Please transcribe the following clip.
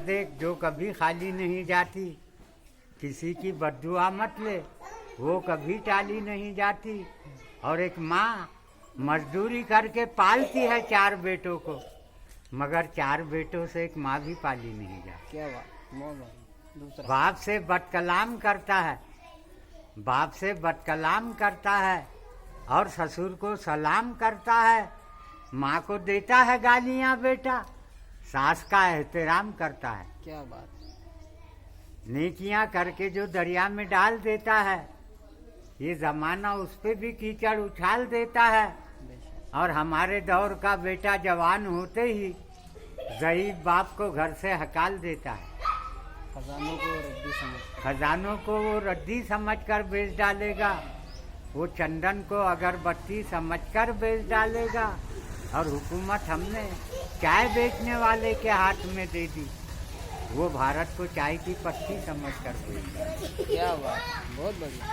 देख जो कभी खाली नहीं जाती, किसी की बद्दुआ मत ले, वो कभी टाली नहीं जाती। और एक माँ मजदूरी करके पालती है 4 बेटों को, मगर 4 बेटों से एक माँ भी पाली नहीं जाती। क्या बात। दूसरा बाप से बदकलाम करता है, बाप से बदकलाम करता है और ससुर को सलाम करता है। माँ को देता है गालियाँ बेटा, सास का एहतराम करता है। क्या बात। नेकियां करके जो दरिया में डाल देता है, ये जमाना उस पे भी कीचड़ उछाल देता है। बेशक। और हमारे दौर का बेटा जवान होते ही ज़ईफ बाप को घर से हकाल देता है। खजानों को वो रद्दी समझ कर बेच डालेगा, वो चंदन को अगरबत्ती समझ कर बेच डालेगा। और हुकूमत हमने चाय बेचने वाले के हाथ में दे दी, वो भारत को चाय की पत्ती समझ कर बेच डालेगा। क्या बात, बहुत बढ़िया।